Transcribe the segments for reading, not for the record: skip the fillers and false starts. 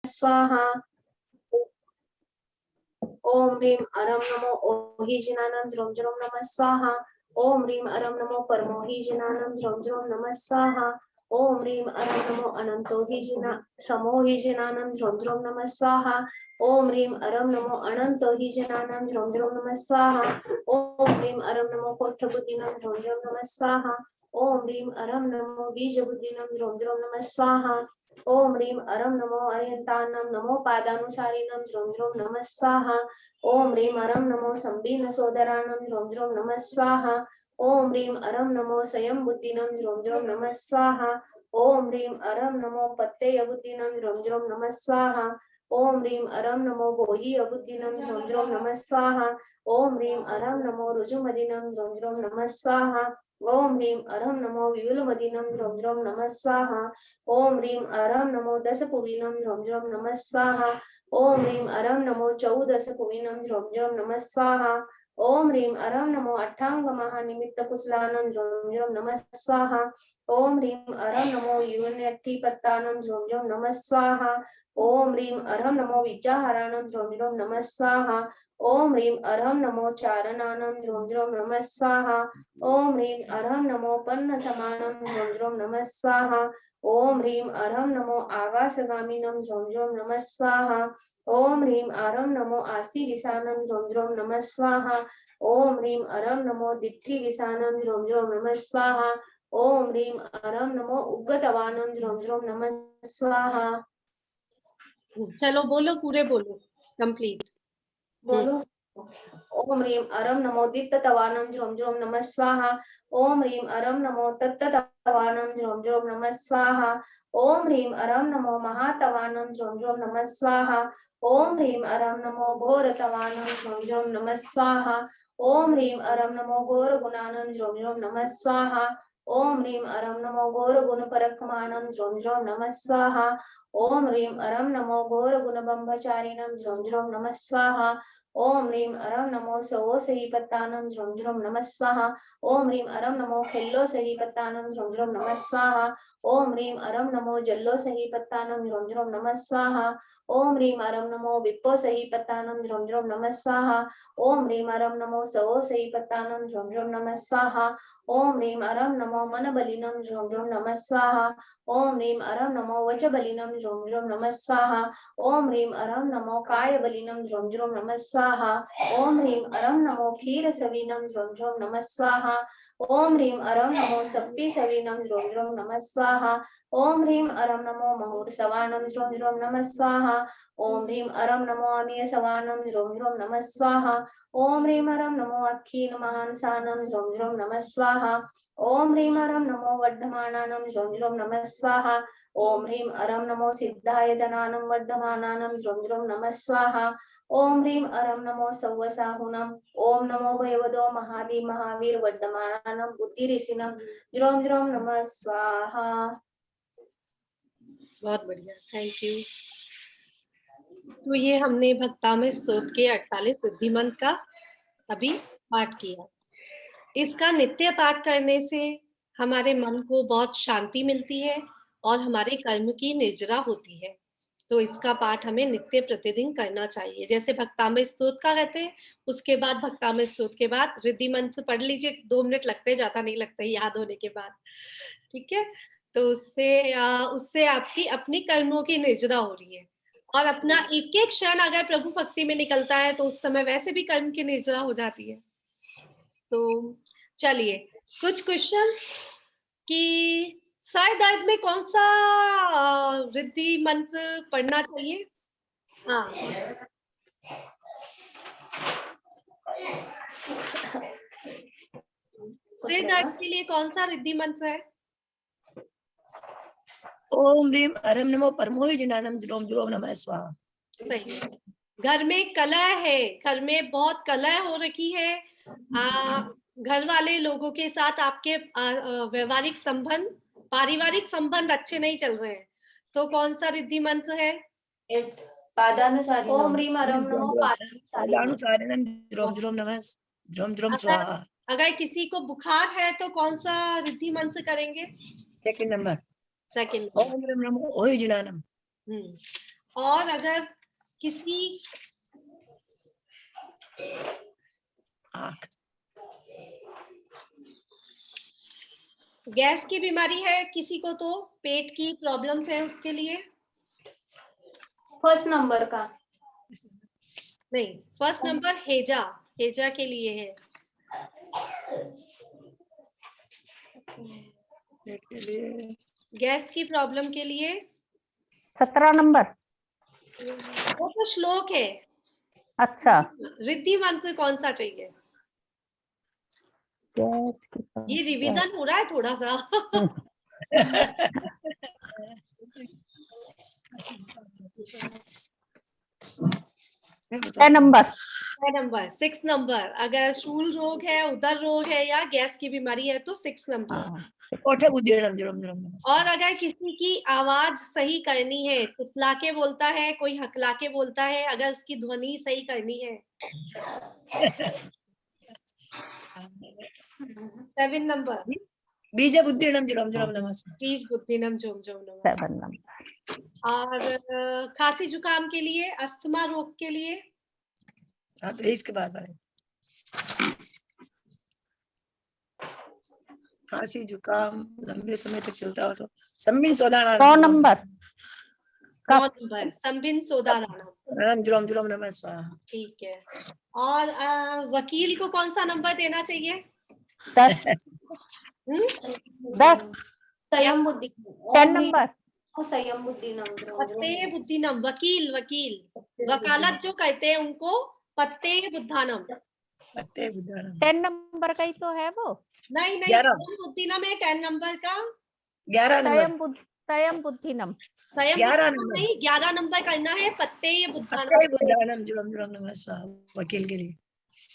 स्वाहा। ओम ह्रीं अरं नमो ओहिजिनानं द्रौं द्रौं नमः स्वाहा। ओम ह्रीं अरं नमो परमोहिजिनानं द्रौं द्रौं नमः स्वाहा। ओम ह्रीं अरं नमो अनन्तोहिजिना समोहिजिनानं द्रौं द्रौं नमः स्वाहा। ओम ह्रीं अरं नमो अनन्तोहिजिनानं द्रौं द्रौं नमः स्वाहा। ओम ह्रीं अरं नमो कोट्ठबुद्धिनं द्रौं द्रौं नमः स्वाहा। ओम ह्रीं अरं नमो बीजबुद्धिनं द्रौं द्रौं नमः स्वाहा। ओम ह्रीं अरं नमो अयन्तानं नमो पादानुसारिणं द्रौं द्रौं नमः स्वाहा। ओम ह्रीं अरं नमो संबीनसोदराणं द्रौं द्रौं नमः स्वाहा। ओम ह्रीं अरं नमो स्वयंबुद्धिनं द्रौं द्रौं नमः स्वाहा। ओम ह्रीं अरं नमो पत्तेयबुद्धिनं द्रौं द्रौं नमः स्वाहा। ओम ह्रीं अरं नमो भोयियबुद्धिनं द्रौं द्रौं नमः स्वाहा। ओम ह्रीं अरं नमो ऋजुमदिनं द्रौं द्रौं नमः स्वाहा। ओम ह्रीं अरं नमो वियुलमदिनं द्रौं द्रौं नमः स्वाहा। ओम ह्रीं अरं नमो दशपुविनं द्रौं द्रौं नमः स्वाहा। ओम ह्रीं अरं नमो चौदशपुविनं द्रौं द्रौं नमः स्वाहा। ओम ह्रीं अरं नमो अट्टांगमहानिमित्तकुशलानं द्रौं द्रौं नमः स्वाहा। ओम ह्रीं अरं नमो यून्यट्ठिपत्तानं द्रौं द्रौं नमः स्वाहा। ओम ह्रीं अरं नमो विद्याहारानं द्रौं द्रौं नमः स्वाहा। ओम ह्रीं अरं नमो चारणानं द्रौं द्रौं नमः स्वाहा। ओम ह्रीं अरं नमो पन्नसमानं द्रौं द्रौं नमः स्वाहा। ओम ह्रीं अरं नमो आकाशगामिनं द्रौं द्रौं नमः स्वाहा। ओम ह्रीं अरं नमो आसीविसानं द्रौं द्रौं नमः स्वाहा। ओम ह्रीं अरं नमो दिट्ठिविसानं द्रौं द्रौं नमः स्वाहा। ओम ह्रीं अरं नमो उग्गतवानं द्रौं द्रौं नमः स्वाहा। चलो बोलो, पूरे बोलो, कंप्लीट बोलो। ओम ह्रीं अरं नमो दित्ततवानं द्रौं द्रौं नमः स्वाहा। ओम ह्रीं अरं नमो तत्ततवानं द्रौं द्रौं नमः स्वाहा। ओम ह्रीं अरं नमो महातवानं द्रौं द्रौं नमः स्वाहा। ओम ह्रीं अरं नमो घोरतवानं द्रौं द्रौं नमः स्वाहा। ओम ह्रीं अरं नमो घोरगुणानं द्रौं द्रौं नमः स्वाहा। ओम ह्रीं अरं नमो घोरगुणपरक्रमाणं द्रौं द्रौं नमः स्वाहा। ओम ह्रीं अरं नमो घोरगुणब्रह्मचारिणं द्रौं द्रौं नमः स्वाहा। ओम ह्रीं अरं नमो सवोसहीपत्तानं द्रौं द्रौं नमः स्वाहा। ओम ह्रीं अरं नमो खेल्लोसहीपत्तानं द्रौं द्रौं नमः स्वाहा। ओम ह्रीं अरं नमो जल्लोसहीपत्तानं द्रौं द्रौं नमः स्वाहा। ओम ह्रीं अरं नमो विप्पोसहीपत्तानं द्रौं द्रौं नमः स्वाहा। ओम ह्रीं अरं नमो सवोसहीपत्तानं द्रौं द्रौं नमः स्वाहा। ओम ह्रीं अरं नमो मनबलिनं द्रौं द्रौं नमः स्वाहा। ओम ह्रीं अरं नमो वचबलिनं द्रौं द्रौं नमः स्वाहा। ओम ह्रीं अरं नमो कायबलिनं द्रौं द्रौं नमः स्वाहा। ओम ह्रीं अरं नमो क्षीरसविनं द्रौं द्रौं नमः स्वाहा। ओम ह्रीं अरं नमो सप्पीसविनं द्रौं द्रौं नमः स्वाहा। ओम ह्रीं अरं नमो महुरसवानं द्रौं द्रौं नमः स्वाहा। ओम ह्रीं अरं नमो अमीयसवानं द्रौं द्रौं नमः स्वाहा। ओम ह्रीं अरं नमो अक्खीनमहांसानं द्रौं द्रौं नमः स्वाहा। ओम ह्रीं अरं नमो वर्धमानानं द्रौं द्रौं नमः स्वाहा। ओम ह्रीं अरं नमो सिद्धाय धनानं वर्धमानानं द्रौं द्रौं नमः स्वाहा। ओम ह्रीं अरं नमो सव्वसाहुनं। ओम नमो भयवदो महादि महावीर वर्धमानानं बुद्धिरिसिनं द्रौं द्रौं नमः स्वाहा। बहुत बढ़िया, थैंक यू। तो ये हमने भक्तामय स्तोत्र के 48 सिद्धि मंत्र का अभी पाठ किया। इसका नित्य पाठ करने से हमारे मन को बहुत शांति मिलती है और हमारे कर्म की निर्जरा होती है। तो इसका पाठ हमें नित्य प्रतिदिन करना चाहिए। जैसे भक्तामय स्तोत्र का कहते हैं, उसके बाद भक्तामय स्तोत्र के बाद रिद्धि मंत्र पढ़ लीजिए, 2 मिनट लगते, ज्यादा नहीं लगता याद होने के बाद, ठीक है। तो उससे आपकी अपनी कर्मों की निर्जरा हो रही है और अपना एक एक क्षण अगर प्रभु भक्ति में निकलता है तो उस समय वैसे भी कर्म की निर्जरा हो जाती है। तो चलिए कुछ क्वेश्चंस कि सर दर्द में कौन सा रिद्धि मंत्र पढ़ना चाहिए? हाँ, सिर दर्द के लिए कौन सा रिद्धि मंत्र है? ओम ह्रीं अरं नमो परमोहिजिनानं द्रौं द्रौं नमः स्वाहा। सही। घर में कलह है, घर में बहुत कलह हो रखी है, घर वाले लोगों के साथ आपके व्यवहारिक संबंध, पारिवारिक संबंध अच्छे नहीं चल रहे हैं, तो कौन सा रिद्धि मंत्र है? पादानुसारिणं। ओम ह्रीं अरं नमो पादानुसारिणं द्रौं द्रौं नमः द्रौं द्रौं स्वाहा। अगर किसी को बुखार है तो कौन सा रिद्धि मंत्र करेंगे? Second number second. ओम ह्रीं नमो ओहिजिनानं। और अगर किसी आँख, गैस की बीमारी है किसी को, तो पेट की प्रॉब्लम्स है उसके लिए। फर्स्ट नंबर का नहीं, फर्स्ट नंबर हेजा, हेजा के लिए है। पेट के लिए गैस की प्रॉब्लम के लिए 17 नंबर। वो तो श्लोक है। अच्छा, रिद्धि मंत्र कौन सा चाहिए? गैस की ये रिवीजन हो रहा है थोड़ा सा। 10 नंबर। 6 number, 6 number. अगर शूल रोग है, उदर रोग है या गैस की बीमारी है तो 6 नंबर। हाँ, कोठे बुद्धिरम जुरम जुरम नमः। और अगर किसी की आवाज सही करनी है, तुतला के बोलता है, कोई हकला के बोलता है, अगर उसकी ध्वनि सही करनी है 7 नंबर। बीज बुद्धिरम जुरम जुरम नमः। बीज बुद्धिनम जोम जोम नमः। 7 नंबर। और खांसी जुकाम के लिए, अस्थमा रोग के लिए हाँ, तो इसके बाद आए खांसी जुकाम लंबे समय तक चलता हो तो संबिन सोदाना 9 नंबर। 9 नंबर संबिन सोदा दाना। जुरम जुरम नमः स्वाहा। ठीक है। और वकील को कौन सा नंबर देना चाहिए? 10 10 संयम बुद्धि 10 नंबर। संयम बुद्धि नम पत्ते बुद्धिनम, वकील, वकील वकालत जो कहते हैं उनको पत्ते बुद्धानम। पत्ते बुद्धिरम 10 नंबर का ही तो है वो। नहीं नहीं, 11 संयम बुद्धिनम है 10 नंबर का। 11 नंबर संयम बुद्धिनम। संयम 11 बुद्धिनम नंबर नहीं, 11 नंबर करना है पत्ते पत्ते बुद्धानम। बुद्धिरम जुरम जुरम नमः स्वाहा। वकील के लिए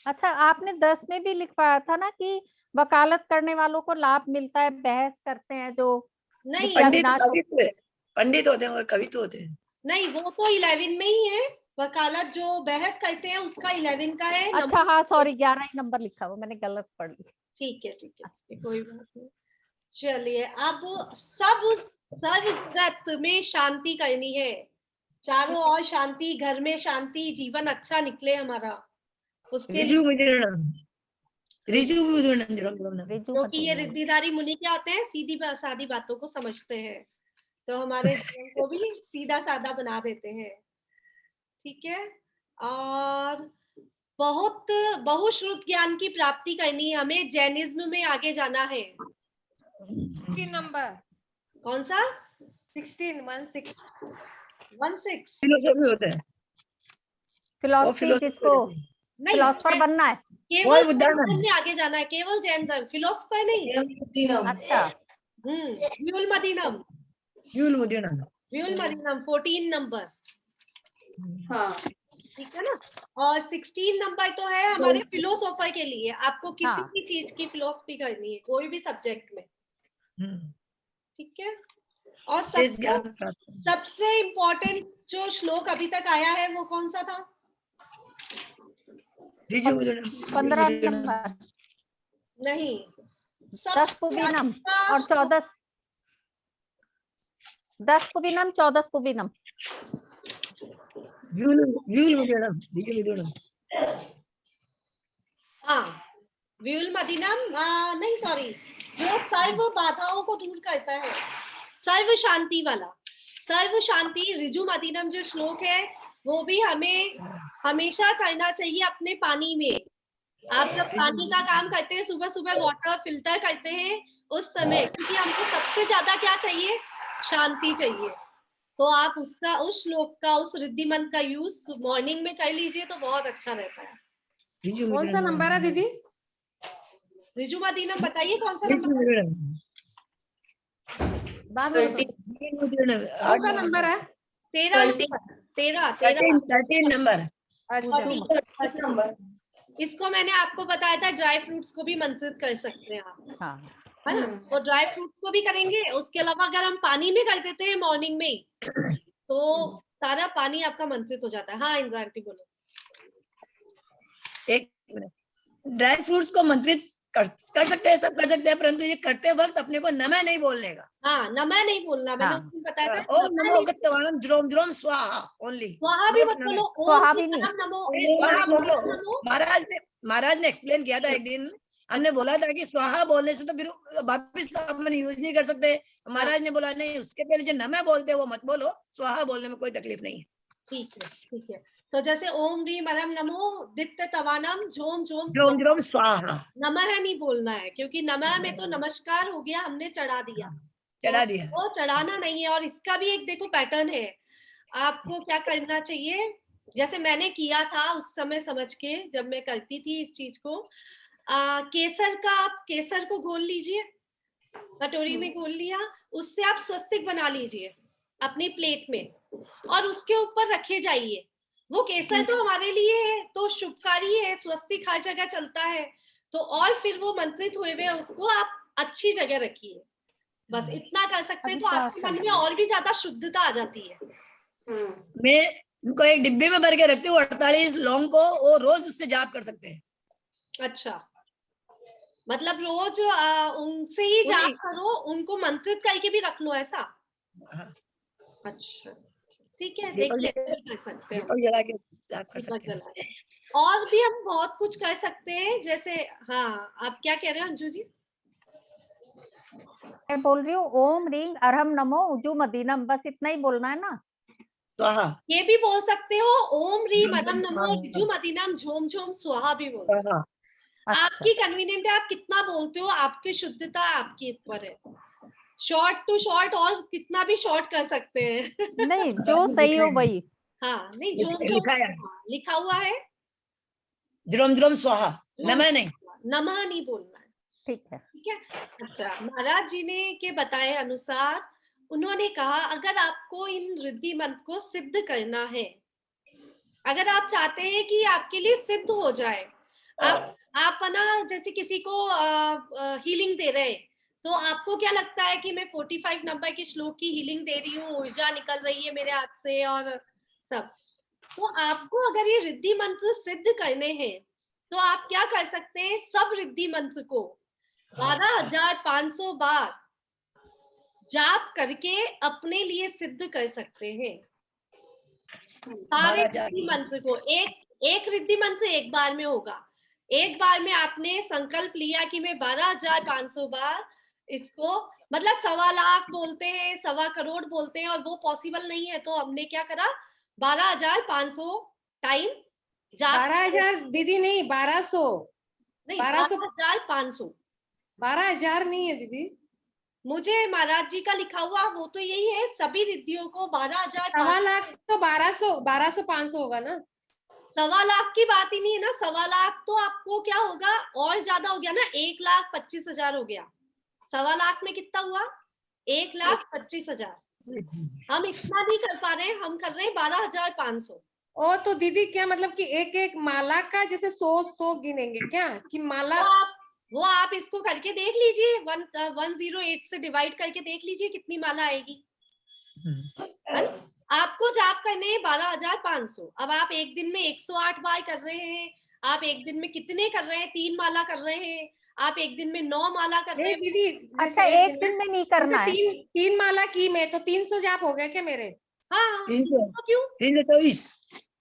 अच्छा, आपने 10 में भी लिखवाया था ना कि वकालत करने वालों को लाभ मिलता है, बहस करते हैं जो नहीं पंडित विनाश हो- कवित्व है, पंडित होते हैं और कवित्व होते हैं। नहीं, वो तो 11 में ही है। वकालत जो बहस करते हैं उसका 11 का है। अच्छा हाँ, सॉरी 11 ही नंबर लिखा हुआ, मैंने गलत पढ़ ली। ठीक है ठीक है, कोई बात नहीं। चलिए, अब सब जगत में शांति करनी है, चारों ओर शांति, घर में शांति, जीवन अच्छा निकले हमारा। उसके रिजु लिए, बुद्धिरम रिजु बुद्धिरम जुरम जुरम नमः। क्योंकि ये रिद्धिदारी मुनि क्या होते हैं, सीधी सादी बातों को समझते हैं, तो हमारे जीवन को भी सीधा साधा बना देते हैं। ठीक है। और बहुत बहुश्रुत ज्ञान की प्राप्ति करनी है हमें, जैनिज्म में आगे जाना है। 16 नंबर कौन सा? 16 16 फिलोसॉफी होते हैं वो फिलोसफी जिसको नहीं, फिलोसफर बनना है। केवल वो बुद्धानंद। जैन में आगे जाना है, केवल जैन धर्म, फिलोसफर नहीं। अच्छा, व्यूल मदीनम, यूल बुद्धिरम व्यूल मदीनम 14 नंबर। हाँ ठीक है ना। और 16 नंबर तो है हमारे फिलोसोफर के लिए, आपको किसी हाँ। भी चीज की फिलोसफी करनी है, कोई भी सब्जेक्ट में। ठीक है। और शेष ज्ञान प्राप्त सबसे इम्पोर्टेंट जो श्लोक अभी तक आया है वो कौन सा था? रिजु बुद्धिरम 15 नंबर। नहीं, 10 पुबीनम और 14 10 पुबीनम 14 पुबीनम। व्यूल बुद्धिरम रिजु बुद्धिरम हाँ, व्यूल मदीनम, नहीं सॉरी, जो सर्व बाधाओं को दूर करता है, सर्व शांति वाला, सर्व शांति रिजु मदीनम जो श्लोक है वो भी हमें हमेशा करना चाहिए अपने पानी में। आप जब पानी का काम करते हैं, सुबह सुबह वाटर फिल्टर करते हैं उस समय, क्योंकि हमको सबसे ज्यादा क्या चाहिए? शांति चाहिए। तो आप उसका, उस श्लोक का, उस रिद्धि मंत्र का यूज मॉर्निंग में कर लीजिए तो बहुत अच्छा रहता है। रिजु कौन सा नंबर है दीदी? रिजु मदीनम बताइए कौन सा रिजु नंबर? बुद्धिरम बाद में बताओ। कौन सा नंबर है? 13 13 नंबर अच्छा, नंबर। इसको मैंने आपको बताया था, ड्राई फ्रूट्स को भी मंत्रित कर सकते हैं आप, हाँ, है ना। तो ड्राई फ्रूट्स को भी करेंगे, उसके अलावा अगर हम पानी में कर देते हैं मॉर्निंग में ही, तो सारा पानी आपका मंत्रित हो जाता है। हाँ इंद्रांती बोलो। एक मिनट, ड्राई फ्रूट्स को मंत्रित कर सकते हैं, सब कर सकते हैं, परंतु ये करते वक्त अपने को नमः नहीं बोलने का। हाँ, नमः नहीं बोलना, मैंने हाँ। उस दिन बताया था। ओम नमः नमो नहीं, गतवाणम ज्रोम ज्रोम स्वाहा ओनली। स्वाहा भी मत बोलो, स्वाहा ओम भी नहीं। परम नमो, स्वाहा ओम बोलो। परम नमो। महाराज ने एक्सप्लेन किया था एक दिन, हमने बोला था कि स्वाहा बोलने से तो फिर वापिस अपन यूज नहीं कर सकते। महाराज ने बोला नहीं, उसके पहले जो नमः बोलते हैं वो मत बोलो, स्वाहा बोलने में कोई तकलीफ नहीं है। ठीक है, ठीक है। तो जैसे ओम ह्रीम परम नमो दित्य तवानम झोम झोम ज्रोम ज्रोम स्वाहा नमः नहीं बोलना है, क्योंकि नमः में तो नमस्कार हो गया, हमने चढ़ा दिया, चढ़ा तो दिया। वो चढ़ाना नहीं है। और इसका भी एक देखो पैटर्न है, आपको क्या करना चाहिए, जैसे मैंने किया था उस समय समझ के, जब मैं करती थी इस चीज को, केसर का, आप केसर को घोल लीजिए, कटोरी में घोल लिया, उससे आप स्वस्तिक बना लीजिए अपनी प्लेट में, और उसके ऊपर रखे जाइए। वो केसर तो हमारे लिए है, तो शुभकारी है, स्वस्तिक हर जगह चलता है, तो और फिर वो मंत्रित हुए हुए उसको आप अच्छी जगह रखिए। बस इतना कर सकते हैं, तो आपके मन में और भी ज्यादा शुद्धता आ जाती है। मैं उनको एक डिब्बे में भर के रखती हूँ 48 लौंग को, और रोज उससे जाप कर सकते हैं। अच्छा, मतलब रोज उनसे ही जाप करो, उनको मंत्रित करके भी रख लो, ऐसा? हाँ। अच्छा, ठीक है, दीपक देखते हैं कर सकते हैं, दीपक जला के जाप कर दीपक सकते हैं। जला के। और भी हम बहुत कुछ कर सकते हैं, जैसे, हाँ, आप क्या कह रहे हो अंजू जी? मैं बोल रही हूँ ओम ह्रीम अरहम नमो उजू मदीनम, बस इतना ही बोलना है ना। स्वाहा। ये भी बोल सकते हो, ओम ह्रीम झोम अरहम झोम नमो स्वाहा। रिजु मदीनम झोम झोम स्वाहा भी बोल सकते हो। स्वाहा। आपकी कन्वीनियंट है, आप कितना बोलते हो, आपकी शुद्धता आपके ऊपर है। शॉर्ट टू शॉर्ट और कितना भी शॉर्ट कर सकते हैं। नहीं, जो सही हो वही। हाँ, नहीं, जो लिखा है, लिखा हुआ है, ज्रोम ज्रोम स्वाहा, नमः नहीं। नमः नहीं बोलना है, ठीक है। ठीक है। अच्छा, महाराज जी ने के बताए अनुसार उन्होंने कहा, अगर आपको इन रिद्धि मंत्र को सिद्ध करना है, अगर आप चाहते हैं कि आपके लिए सिद्ध हो जाए, आप ना जैसे किसी को हीलिंग दे रहे हैं, तो आपको क्या लगता है कि मैं 45 नंबर के श्लोक की हीलिंग दे रही हूँ, ऊर्जा निकल रही है मेरे हाथ से और सब, तो आपको अगर ये रिद्धि मंत्र सिद्ध करने हैं, तो आप क्या कर सकते हैं, सब रिद्धि मंत्र को 12,500 बार जाप करके अपने लिए सिद्ध कर सकते हैं। सारे रिद्धि मंत्र को, एक रिद्धि मंत्र एक बार में होगा। एक बार में आपने संकल्प लिया कि मैं 12,500 बार इसको, मतलब 1.25 लाख बोलते हैं, 1.25 करोड़ बोलते हैं, और वो पॉसिबल नहीं है, तो हमने क्या करा, 12,500 टाइम जाप। 12,000 दीदी नहीं, 1200 नहीं, 12,500 12,000 नहीं है दीदी। मुझे महाराज जी का लिखा हुआ वो तो यही है, सभी रिद्धियों को 12,000। 1.25 लाख तो 1200 होगा ना। 1.25 लाख की बात ही नहीं है ना, 1.25 लाख तो आपको क्या होगा, और ज्यादा हो गया ना, 1,25,000 हो गया। 1.25 लाख में कितना हुआ, 1,25,000। हम इतना नहीं कर पा रहे हैं, हम कर रहे हैं 12,500। ओ तो दीदी क्या मतलब कि एक एक माला का जैसे 100 गिनेंगे क्या, कि माला? वो आप इसको करके देख लीजिए, 108 से डिवाइड करके देख लीजिए कितनी माला आएगी। आपको जाप करने हैं 12,500। अब आप एक दिन में 108 बार कर रहे हैं, आप एक दिन में कितने कर रहे हैं, 3 माला कर रहे हैं, आप एक दिन में 9 माला कर रहे हैं। दीदी अच्छा, एक दिन में नहीं करना है। तीन माला की मैं तो 300 जाप हो गए क्या मेरे? हाँ, 300 क्यों 324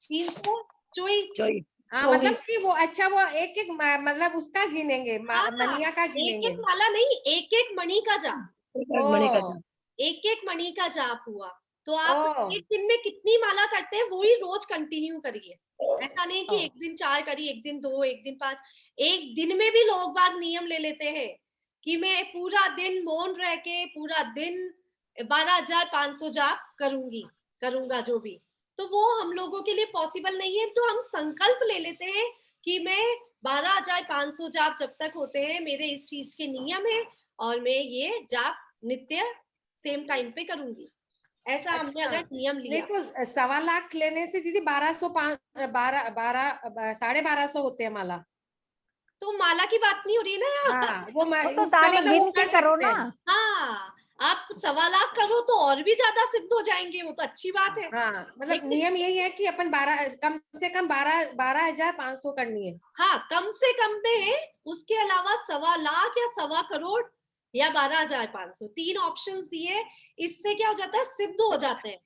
324। हाँ, मतलब कि वो, अच्छा वो एक एक मतलब उसका गिनेंगे, मनिया का गिनेंगे। एक एक माला नहीं, एक एक मणि का जाप, मणि का जाप। एक एक मणि का जाप हुआ। तो आप एक दिन में कितनी माला करते हैं, वो ही रोज कंटिन्यू करिए। ऐसा नहीं कि एक दिन 4 करी, एक दिन 2, एक दिन 5। एक दिन में भी लोग बाग नियम ले लेते हैं कि मैं पूरा दिन मौन रह के पूरा दिन 12,500 जाप करूंगा जो भी, तो वो हम लोगों के लिए पॉसिबल नहीं है। तो हम संकल्प ले लेते हैं कि मैं 12,500 जाप जब तक होते हैं, मेरे इस चीज के नियम है, और मैं ये जाप नित्य सेम टाइम पे करूंगी। ऐसा हमने अगर नियम लिया। नहीं तो 1.25 लाख लेने से दीदी 1200 होते हैं माला। तो माला की बात नहीं हो रही ना। हाँ, वो तो सारे गिन के करो ना। हाँ, आप 1.25 लाख करो तो और भी ज्यादा सिद्ध हो जाएंगे, वो तो अच्छी बात है। हाँ मतलब लेकिन- नियम यही है कि अपन 12 कम से कम 12,500 करनी है। हाँ, कम से कम में, उसके अलावा 1.25 लाख या 1.25 करोड़ या 12,500, 3 ऑप्शंस दिए। इससे क्या हो जाता है, सिद्ध हो जाते हैं।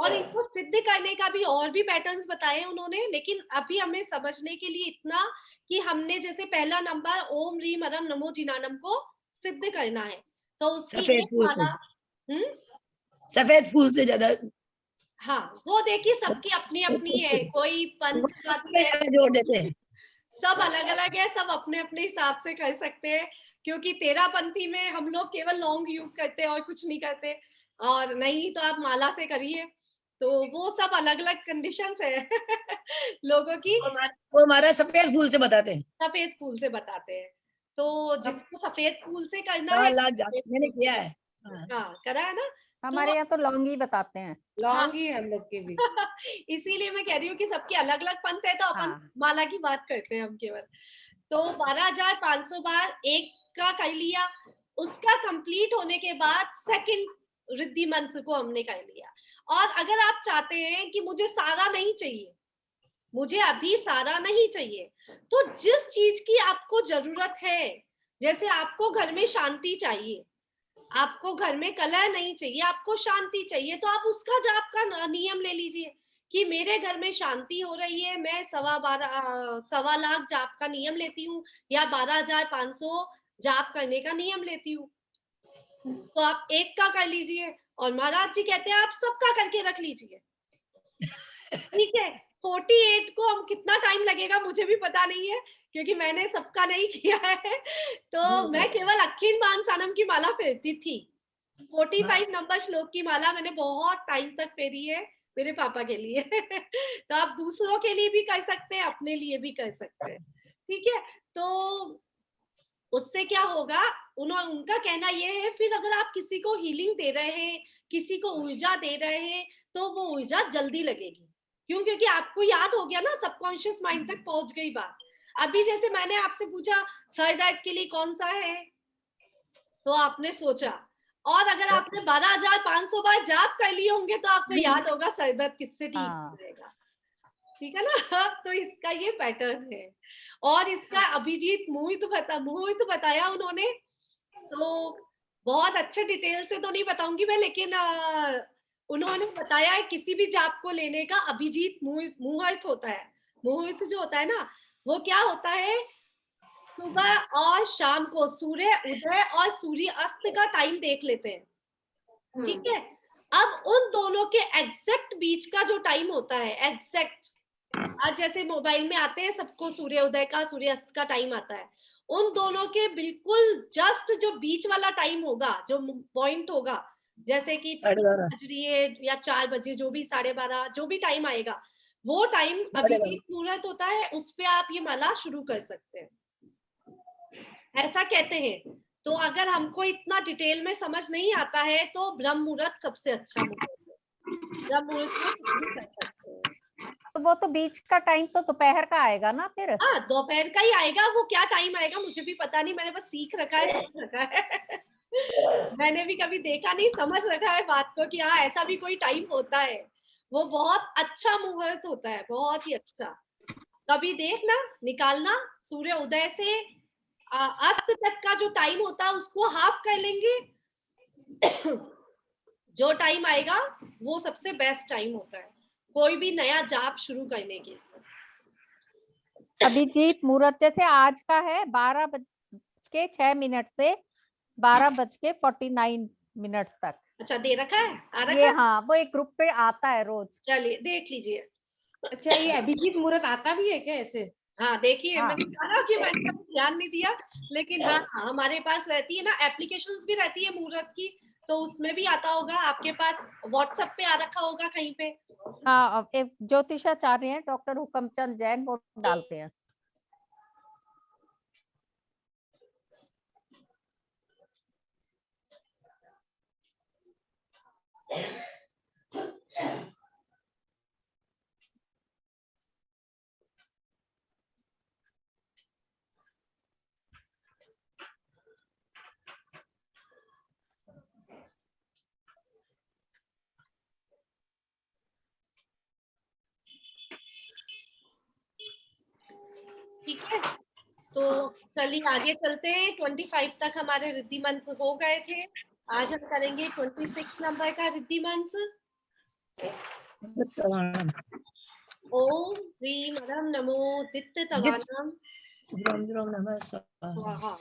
और इनको सिद्ध करने का भी और भी पैटर्न्स बताए उन्होंने, लेकिन अभी हमें समझने के लिए इतना कि हमने जैसे पहला नंबर ओम ह्रीम अरम नमो जिनानम को सिद्ध करना है, तो उसकी सफेद एक फूल माला। से, सफेद फूल से ज्यादा हाँ, वो देखिए सबकी अपनी अपनी है, कोई पंथ मत उसमें है, ज्यादा जोर देते हैं। सब अलग अलग है, सब अपने अपने हिसाब से कर सकते हैं। क्योंकि 13 पंथी में हम लोग केवल लौंग यूज करते हैं और कुछ नहीं करते, और नहीं तो आप माला से करिए, तो वो सब अलग अलग कंडीशंस है लोगों की। वो हमारा सफेद फूल से बताते हैं। सफेद फूल से बताते हैं, तो जिसको सफेद फूल से करना है 1.25 लाख सफेद मैंने फूल किया से- है। हाँ। हाँ, करा है ना। हमारे यहाँ तो लौंग ही बताते हैं। लौंग ही है हम लोग के भी। इसीलिए मैं कह रही हूँ कि सबकी अलग अलग पंथ है, तो अपन हाँ। माला की बात करते हैं हम केवल। तो 12,500 बार एक का कर लिया, उसका कंप्लीट होने के बाद सेकंड रिद्धि मंत्र को हमने कर लिया। और अगर आप चाहते हैं कि मुझे सारा नहीं चाहिए, मुझे अभी सारा नहीं चाहिए, तो जिस चीज की आपको जरूरत है, जैसे आपको घर में शांति चाहिए, आपको घर में कलह नहीं चाहिए, आपको शांति चाहिए, तो आप उसका जाप का नियम ले लीजिए कि मेरे घर में शांति हो रही है, मैं 1.25 जाप का नियम लेती हूँ, या 12,500 जाप करने का नियम लेती हूँ। तो आप एक का कर लीजिए, और महाराज जी कहते हैं आप सबका करके रख लीजिए। ठीक है, 48 को हम कितना टाइम लगेगा मुझे भी पता नहीं है, क्योंकि मैंने सबका नहीं किया है। तो मैं केवल अखिल मानसानम की माला फेरती थी। 45 नंबर श्लोक की माला मैंने बहुत टाइम तक फेरी है मेरे पापा के लिए। तो आप दूसरों के लिए भी कर सकते हैं, अपने लिए भी कर सकते हैं। ठीक है, तो उससे क्या होगा, उनका कहना ये है, फिर अगर आप किसी को हीलिंग दे रहे हैं, किसी को ऊर्जा दे रहे हैं, तो वो ऊर्जा जल्दी लगेगी। क्यों? क्योंकि आपको याद हो गया ना, सबकॉन्शियस माइंड तक पहुंच गई बात। अभी जैसे मैंने आपसे पूछा सर दर्द के लिए कौन सा है, तो आपने सोचा, और अगर आपने 12,500 बार जाप कर लिए होंगे तो आपको याद होगा सर दर्द किससे ठीक हाँ। हो जाएगा। ठीक है ना। तो इसका ये पैटर्न है। और इसका अभिजीत मुहूर्त बताया उन्होंने, तो बहुत अच्छे डिटेल से तो नहीं बताऊंगी मैं, लेकिन उन्होंने बताया है किसी भी जाप को लेने का अभिजीत मुहूर्त होता है। मुहूर्त जो होता है ना, वो क्या होता है, सुबह और शाम को सूर्य उदय और सूर्य अस्त का टाइम देख लेते हैं। ठीक है, अब उन दोनों के एग्जैक्ट बीच का जो टाइम होता है, एग्जैक्ट, आज जैसे मोबाइल में आते हैं सबको सूर्य उदय का सूर्य अस्त का टाइम आता है, उन दोनों के बिल्कुल जस्ट जो बीच वाला टाइम होगा, जो पॉइंट होगा, जैसे कि 12:30 बज रही है या 4 बजे, जो भी 12:30 जो भी टाइम आएगा, वो टाइम 12:30 अभिजीत मुहूर्त होता है, उस पे आप ये माला शुरू कर सकते हैं, ऐसा कहते हैं। तो अगर हमको इतना डिटेल में समझ नहीं आता है, तो ब्रह्म मुहूर्त सबसे अच्छा मुहूर्त है, ब्रह्म मुहूर्त में कुछ भी कर सकते हैं। तो वो तो बीच का टाइम तो दोपहर का आएगा ना फिर। हाँ, दोपहर का ही आएगा, वो क्या टाइम आएगा मुझे भी पता नहीं, मैंने बस सीख रखा है, समझ रखा है। मैंने भी कभी देखा नहीं, समझ रखा है बात को कि हाँ ऐसा भी कोई टाइम होता है। वो बहुत अच्छा मुहूर्त होता है, बहुत ही अच्छा। कभी देखना, निकालना, सूर्य उदय से अस्त तक का जो टाइम होता है उसको हाफ कर लेंगे। जो टाइम आएगा वो सबसे बेस्ट टाइम होता है कोई भी नया जाप शुरू करने के लिए। अभिजीत मुहूर्त जैसे आज का है 12:06 से 12:49 तक। अच्छा, दे रखा है, आ रखा ये है? हाँ, वो एक ग्रुप पे आता है रोज। चलिए देख लीजिए। अच्छा, ये अभिजीत मुहूर्त आता भी है क्या ऐसे? हाँ देखिए, हाँ। मैंने कहा कि मैंने कभी ध्यान नहीं दिया, लेकिन हाँ हमारे पास रहती है ना, एप्लीकेशंस भी रहती है मुहूर्त की, तो उसमें भी आता होगा, आपके पास व्हाट्सएप पे आ रखा होगा कहीं पे। हाँ, एक ज्योतिषाचार्य हैं डॉक्टर हुकमचंद जैन, वो डालते हैं। ठीक है, तो चलिए आगे चलते हैं। 25 तक हमारे रिद्धि मंत्र हो गए थे। आज हम करेंगे 26 नंबर का रिद्धि मंत्र। ओम ह्रीम अरम नमो दित्त तवानम द्रोम द्रोम नमः स्वाहा। स्वाहा।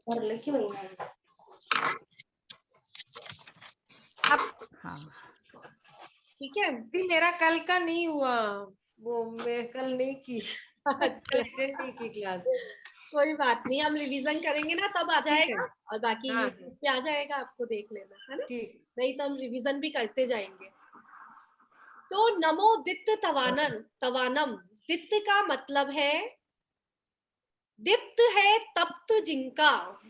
भरलं की बाई माझं. हाँ ठीक है। दीदी मेरा कल का नहीं हुआ, वो मैं कल नहीं की, कल अटेंड नहीं की क्लास। कोई बात नहीं, हम रिवीजन करेंगे ना तब आ ठीक है। जाएगा, और बाकी हाँ, यूट्यूब पे आ जाएगा, आपको देख लेना है ना। ठीक। नहीं तो हम रिवीजन भी करते जाएंगे। तो नमो दित्त तवानम तवानम, दित्त का मतलब है, दीप्त है तप्त जिनका,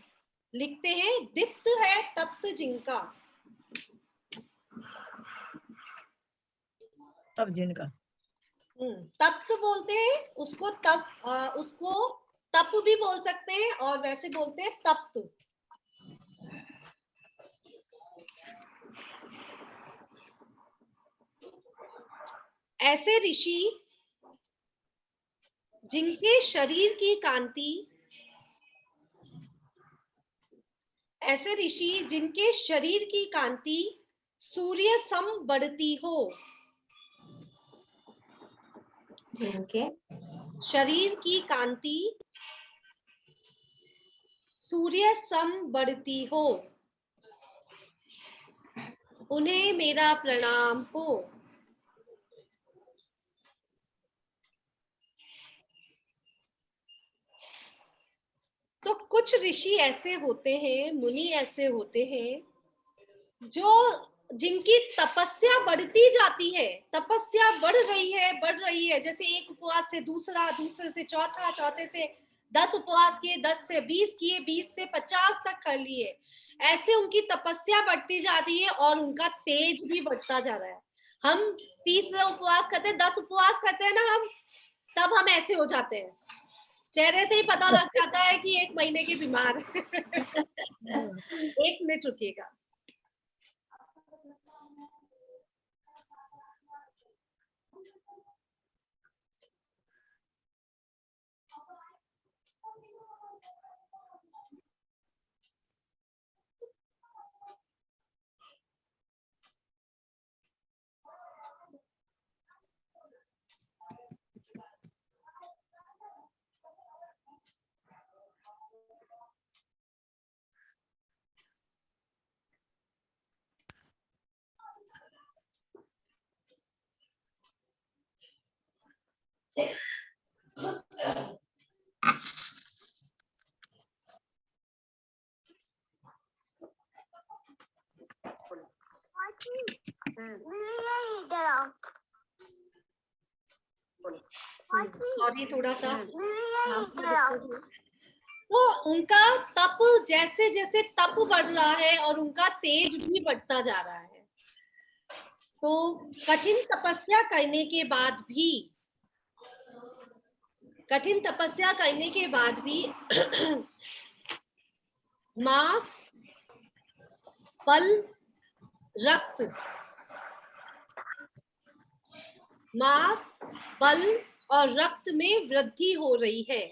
लिखते हैं दीप्त है तप्त जिनका। तब जिनका तप्त बोलते हैं उसको, उसको तप भी बोल सकते हैं और वैसे बोलते हैं तप्त। ऐसे ऋषि जिनके शरीर की कांति, ऐसे ऋषि जिनके शरीर की कांति सूर्य सम बढ़ती हो। जिनके शरीर की कांति सूर्य सम बढ़ती हो, उन्हें मेरा प्रणाम हो। तो कुछ ऋषि ऐसे होते हैं, मुनि ऐसे होते हैं, जो जिनकी तपस्या बढ़ती जाती है, तपस्या बढ़ रही है, जैसे एक उपवास से दूसरा, दूसरे से चौथा, चौथे से 10 उपवास किए, 10 से 20 किए, 20 से 50 तक कर लिए। ऐसे उनकी तपस्या बढ़ती जा रही है और उनका तेज भी बढ़ता जा रहा है। हम 30 उपवास करते हैं, 10 उपवास करते हैं ना हम, तब हम ऐसे हो जाते हैं, चेहरे से ही पता लग जाता है कि 1 महीने के बीमार है। 1 मिनट रुकिएगा। सॉरी थोड़ा सा। तो उनका तप, जैसे जैसे तप बढ़ रहा है और उनका तेज भी बढ़ता जा रहा है। तो कठिन तपस्या करने के बाद भी, कठिन तपस्या करने के बाद भी मांस, बल, रक्त, मांस, बल और रक्त में वृद्धि हो रही है।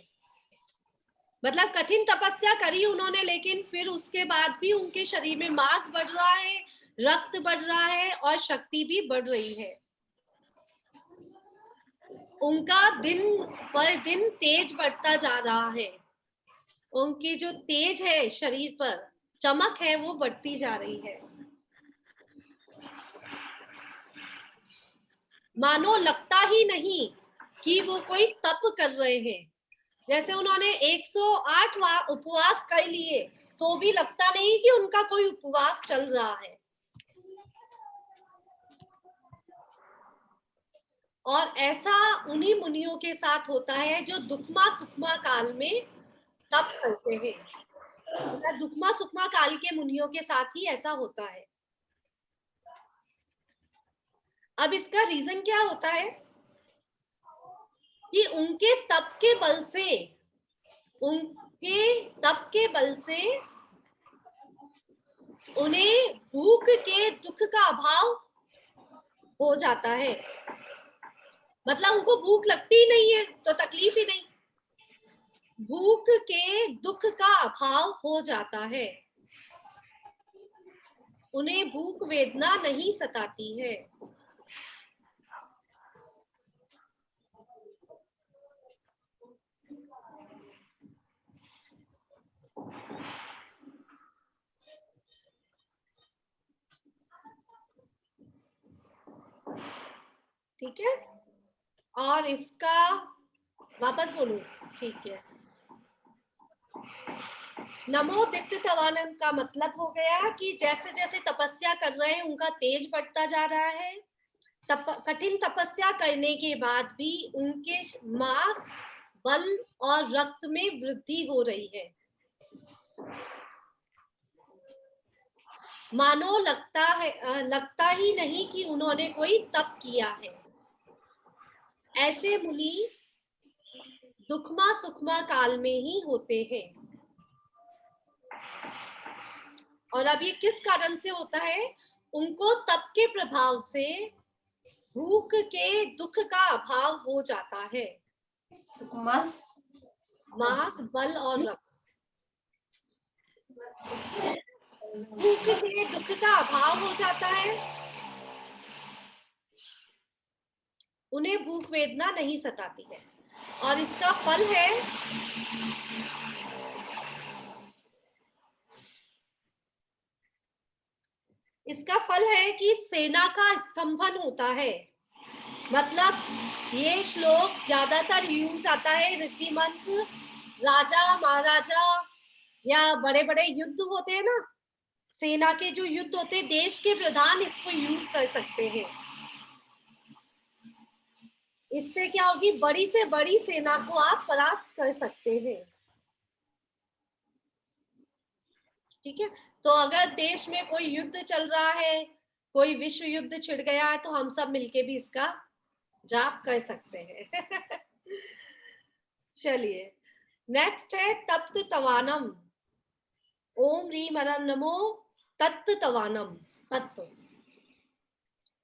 मतलब कठिन तपस्या करी उन्होंने, लेकिन फिर उसके बाद भी उनके शरीर में मांस बढ़ रहा है, रक्त बढ़ रहा है और शक्ति भी बढ़ रही है। उनका दिन पर दिन तेज बढ़ता जा रहा है। उनकी जो तेज है शरीर पर, चमक है, वो बढ़ती जा रही है। मानो लगता ही नहीं कि वो कोई तप कर रहे हैं। जैसे उन्होंने 108 उपवास कर लिए, तो भी लगता नहीं कि उनका कोई उपवास चल रहा है। और ऐसा उन्हीं मुनियों के साथ होता है जो दुखमा सुखमा काल में तप करते हैं। दुखमा सुखमा काल के मुनियों के साथ ही ऐसा होता है। अब इसका रीजन क्या होता है कि उनके तप के बल से, उनके तप के बल से उन्हें भूख के दुख का अभाव हो जाता है। मतलब उनको भूख लगती ही नहीं है तो तकलीफ ही नहीं, भूख के दुख का अभाव हो जाता है, उन्हें भूख वेदना नहीं सताती है। ठीक है, और इसका वापस बोलूं? ठीक है, नमो दित्य तवानम का मतलब हो गया कि जैसे जैसे तपस्या कर रहे हैं उनका तेज बढ़ता जा रहा है। कठिन तपस्या करने के बाद भी उनके मांस, बल और रक्त में वृद्धि हो रही है। मानो लगता ही नहीं कि उन्होंने कोई तप किया है। ऐसे मुनि दुखमा सुखमा काल में ही होते हैं। और अब ये किस कारण से होता है? उनको तप के प्रभाव से भूख के दुख का अभाव हो जाता है। मास मांस, बल और रक्त, भूख के दुख का अभाव हो जाता है, उन्हें भूख वेदना नहीं सताती है। और इसका फल है कि सेना का स्तंभन होता है। मतलब ये श्लोक ज्यादातर यूज आता है रीतिमंत राजा महाराजा या बड़े बड़े युद्ध होते हैं ना, सेना के जो युद्ध होते हैं, देश के प्रधान इसको यूज कर सकते हैं। इससे क्या होगी? बड़ी से बड़ी सेना को आप परास्त कर सकते हैं। ठीक है, तो अगर देश में कोई युद्ध चल रहा है, कोई विश्व युद्ध छिड़ गया है, तो हम सब मिलके भी इसका जाप कर सकते हैं। चलिए, नेक्स्ट है तप्त तवानम। ओम ह्रीम अरम नमो तत्त तवानम। तत्व,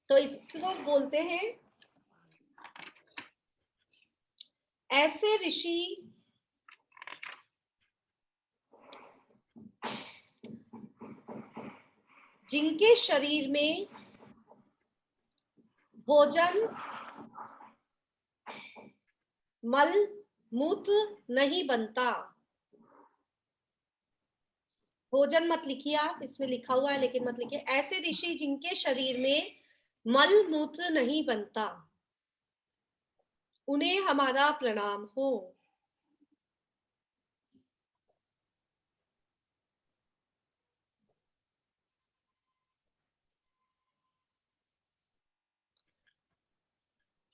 तो इसको बोलते हैं ऐसे ऋषि जिनके शरीर में भोजन, मल मूत्र नहीं बनता। भोजन मत लिखिए आप, इसमें लिखा हुआ है लेकिन मत लिखिए। ऐसे ऋषि जिनके शरीर में मल मूत्र नहीं बनता, उन्हें हमारा प्रणाम हो।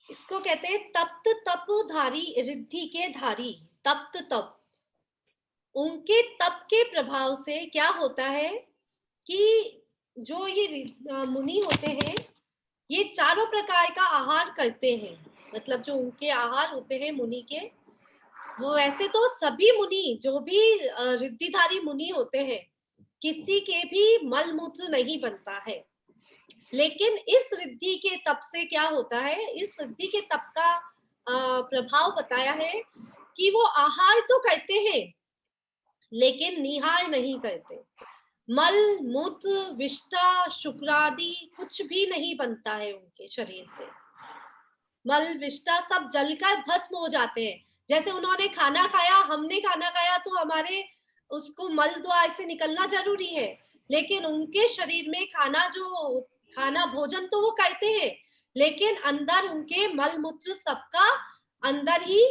इसको कहते हैं तप्त तपधारी, रिद्धि के धारी। तप्त तप, उनके तप के प्रभाव से क्या होता है कि जो ये मुनि होते हैं, ये चारों प्रकार का आहार करते हैं। मतलब जो उनके आहार होते हैं मुनि के, वो ऐसे तो सभी मुनि जो भी रिद्धिधारी मुनि होते हैं, किसी के भी मल मूत्र नहीं बनता है। लेकिन इस रिद्धि के तप से क्या होता है? इस रिद्धि के तप का प्रभाव बताया है कि वो आहार तो करते हैं लेकिन निहार नहीं करते। मल मूत्र विष्टा शुक्रादि कुछ भी नहीं बनता है उनके शरीर से। मल विष्टा सब जलकर भस्म हो जाते हैं। जैसे उन्होंने खाना खाया, हमने खाना खाया, तो हमारे उसको मल द्वार से निकलना जरूरी है, लेकिन उनके शरीर में खाना भोजन तो वो करते हैं, लेकिन अंदर उनके मल मूत्र सबका अंदर ही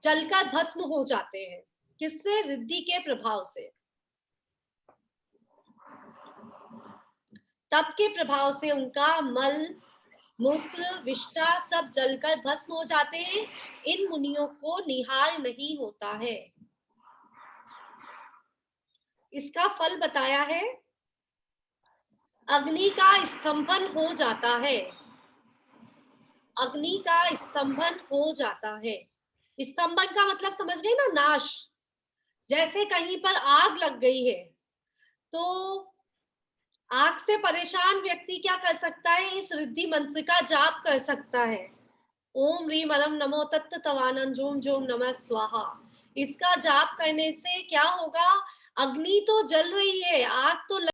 जलकर भस्म हो जाते हैं। किससे? रिद्धि के प्रभाव से। तप के प्रभाव से उनका मल मूत्र विष्टा सब जलकर भस्म हो जाते हैं। इन मुनियों को निहार नहीं होता है। इसका फल बताया है, अग्नि का स्तंभन हो जाता है। अग्नि का स्तंभन हो जाता है। स्तंभन का मतलब समझ गए ना? नाश। जैसे कहीं पर आग लग गई है तो आग से परेशान व्यक्ति क्या कर सकता है? इस रिद्धि मंत्र का जाप कर सकता है। ओम ह्रीम अलम नमो तत्त तवानन जोम जोम नमः स्वाहा। इसका जाप करने से क्या होगा? अग्नि तो जल रही है, आग तो